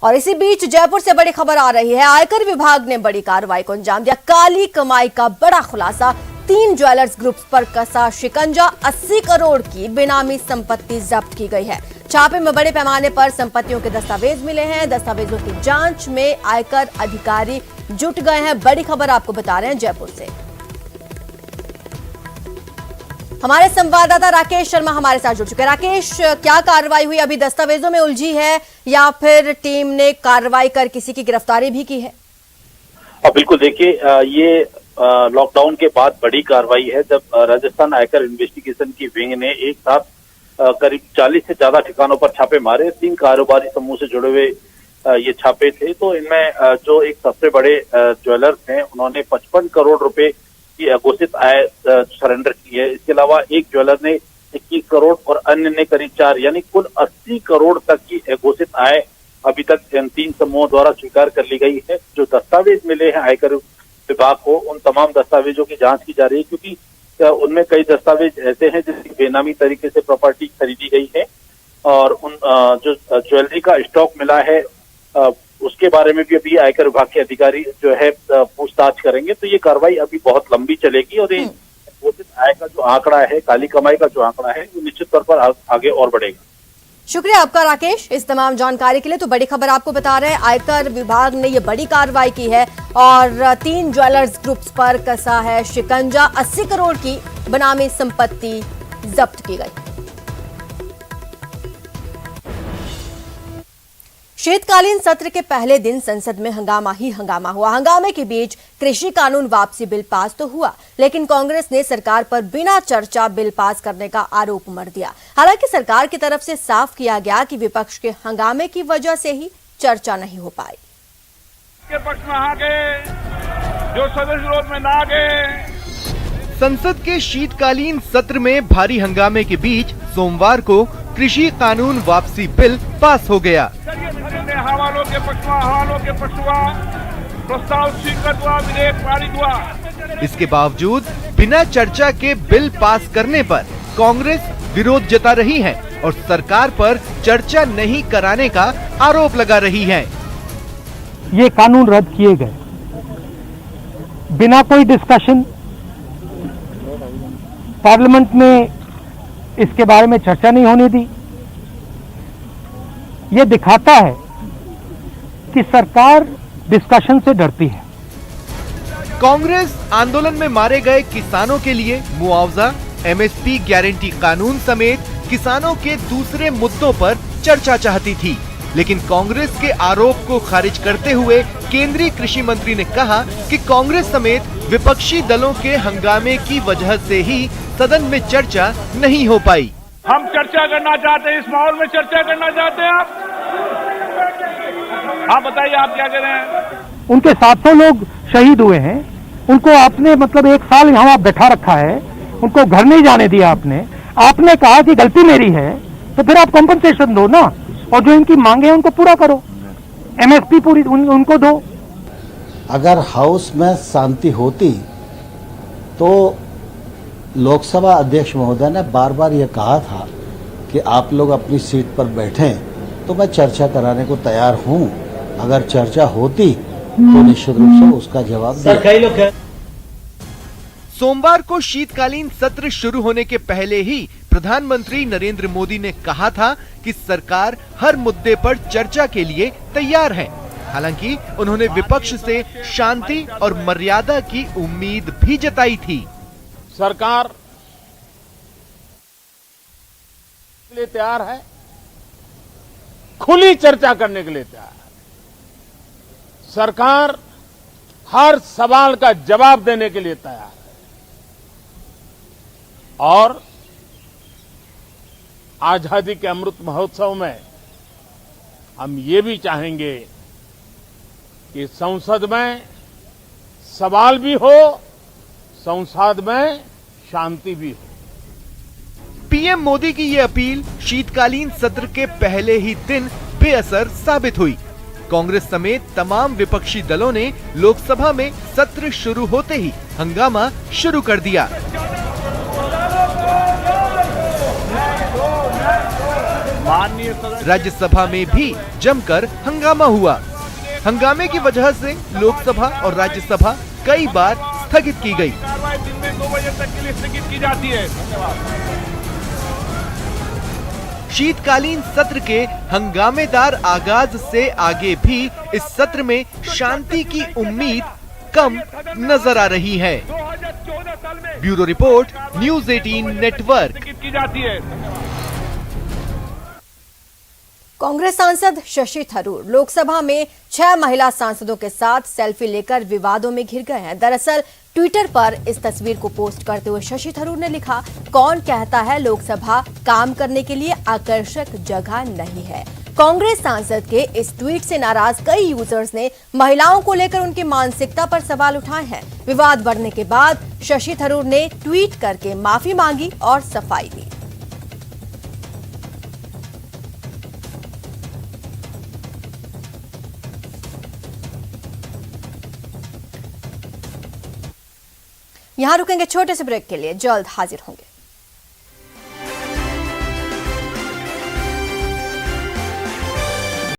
और इसी बीच जयपुर से बड़ी खबर आ रही है। आयकर विभाग ने बड़ी कार्रवाई को अंजाम दिया। काली कमाई का बड़ा खुलासा। 3 ज्वेलर्स ग्रुप्स पर कसा शिकंजा। 80 करोड़ की बेनामी संपत्ति जब्त की गई है। छापे में बड़े पैमाने पर संपत्तियों के दस्तावेज मिले हैं। दस्तावेजों की जांच में आयकर अधिकारी जुट गए हैं। बड़ी खबर आपको बता रहे हैं जयपुर से। हमारे संवाददाता राकेश शर्मा हमारे साथ जुड़ चुके हैं। राकेश, क्या कार्रवाई हुई? अभी दस्तावेजों में उलझी है या फिर टीम ने कार्रवाई कर किसी की गिरफ्तारी भी की है? बिल्कुल, देखिए, ये लॉकडाउन के बाद बड़ी कार्रवाई है, जब राजस्थान आयकर इन्वेस्टिगेशन की विंग ने एक साथ करीब 40 से ज्यादा ठिकानों पर छापे मारे। 3 कारोबारी समूह से जुड़े हुए ये छापे थे। तो इनमें जो एक सबसे बड़े ज्वेलर्स हैं, उन्होंने 55 करोड़ रुपए की घोषित आय सरेंडर की है। इसके अलावा एक ज्वेलर ने 21 करोड़ और अन्य ने करीब 4, यानी कुल 80 करोड़ तक की घोषित आय अभी तक इन 3 समूहों द्वारा स्वीकार कर ली गई है। जो दस्तावेज मिले हैं आयकर विभाग को, उन तमाम दस्तावेजों की जांच की जा रही है, क्योंकि उनमें कई दस्तावेज ऐसे हैं जिसकी बेनामी तरीके से प्रॉपर्टी खरीदी गई है और उन जो ज्वेलरी का स्टॉक मिला है उसके बारे में भी अभी आयकर विभाग के अधिकारी जो है पूछताछ करेंगे। तो ये कार्रवाई अभी बहुत लंबी चलेगी और ये घोषित आय का जो आंकड़ा है, काली कमाई का जो आंकड़ा है, वो निश्चित तौर पर आगे और बढ़ेगा। शुक्रिया आपका राकेश, इस तमाम जानकारी के लिए। तो बड़ी खबर आपको बता रहे हैं, आयकर विभाग ने ये बड़ी कार्रवाई की है और 3 ज्वेलर्स ग्रुप्स पर कसा है शिकंजा। 80 करोड़ की बेनामी संपत्ति जब्त की गई। शीतकालीन सत्र के पहले दिन संसद में हंगामा ही हंगामा हुआ। हंगामे के बीच कृषि कानून वापसी बिल पास तो हुआ, लेकिन कांग्रेस ने सरकार पर बिना चर्चा बिल पास करने का आरोप मढ़ दिया। हालांकि सरकार की तरफ से साफ किया गया कि विपक्ष के हंगामे की वजह से ही चर्चा नहीं हो पाई। के पक्ष में आ गए, जो सदस्य विरोध में ना गए। संसद के शीतकालीन सत्र में भारी हंगामे के बीच सोमवार को कृषि कानून वापसी बिल पास हो गया। हवालों के पक्ष प्रस्ताव स्वीकृत हुआ, विधेयक पारित हुआ। इसके बावजूद बिना चर्चा के बिल पास करने पर कांग्रेस विरोध जता रही है और सरकार पर चर्चा नहीं कराने का आरोप लगा रही है। ये कानून रद्द किए गए बिना कोई डिस्कशन। पार्लियामेंट में इसके बारे में चर्चा नहीं होने दी। ये दिखाता है कि सरकार डिस्कशन से डरती है। कांग्रेस आंदोलन में मारे गए किसानों के लिए मुआवजा, एमएसपी गारंटी कानून समेत किसानों के दूसरे मुद्दों पर चर्चा चाहती थी, लेकिन कांग्रेस के आरोप को खारिज करते हुए केंद्रीय कृषि मंत्री ने कहा कि कांग्रेस समेत विपक्षी दलों के हंगामे की वजह से ही सदन में चर्चा नहीं हो पाई। हम चर्चा करना चाहते हैं, इस माहौल में चर्चा करना चाहते हैं। आप बताइए, आप क्या कह रहे हैं? उनके 700 लोग शहीद हुए हैं। उनको आपने मतलब 1 साल यहाँ बैठा रखा है, उनको घर नहीं जाने दिया। आपने कहा कि गलती मेरी है, तो फिर आप कॉम्पनसेशन दो ना, और जो इनकी मांगे हैं उनको पूरा करो। एमएसपी पूरी उनको दो। अगर हाउस में शांति होती तो लोकसभा अध्यक्ष महोदय ने बार बार ये कहा था कि आप लोग अपनी सीट पर बैठें, तो मैं चर्चा कराने को तैयार हूं। अगर चर्चा होती तो निश्चित रूप से उसका जवाब दिया। सोमवार को शीतकालीन सत्र शुरू होने के पहले ही प्रधानमंत्री नरेंद्र मोदी ने कहा था कि सरकार हर मुद्दे पर चर्चा के लिए तैयार है। हालांकि उन्होंने विपक्ष से शांति और मर्यादा की उम्मीद भी जताई थी। सरकार के लिए तैयार है, खुली चर्चा करने के लिए तैयार है। सरकार हर सवाल का जवाब देने के लिए तैयार है और आजादी के अमृत महोत्सव में हम ये भी चाहेंगे कि संसद में सवाल भी हो, संसद में शांति भी हो। पीएम मोदी की ये अपील शीतकालीन सत्र के पहले ही दिन बेअसर साबित हुई। कांग्रेस समेत तमाम विपक्षी दलों ने लोकसभा में सत्र शुरू होते ही हंगामा शुरू कर दिया। माननीय राज्यसभा में भी जमकर हंगामा हुआ। हंगामे की वजह से लोकसभा और राज्यसभा कई बार स्थगित की गई। कार्रवाई दिन में 2 बजे तक के लिए स्थगित की जाती है। धन्यवाद। शीतकालीन सत्र के हंगामेदार आगाज से आगे भी इस सत्र में शांति की उम्मीद कम नजर आ रही है। 2014 साल में ब्यूरो रिपोर्ट, न्यूज़ 18 नेटवर्क। की जाती है। कांग्रेस सांसद शशि थरूर लोकसभा में 6 महिला सांसदों के साथ सेल्फी लेकर विवादों में घिर गए हैं। दरअसल ट्विटर पर इस तस्वीर को पोस्ट करते हुए शशि थरूर ने लिखा, कौन कहता है लोकसभा काम करने के लिए आकर्षक जगह नहीं है। कांग्रेस सांसद के इस ट्वीट से नाराज कई यूजर्स ने महिलाओं को लेकर उनकी मानसिकता पर सवाल उठाए हैं। विवाद बढ़ने के बाद शशि थरूर ने ट्वीट करके माफी मांगी और सफाई दी। यहां रुकेंगे छोटे से ब्रेक के लिए, जल्द हाजिर होंगे।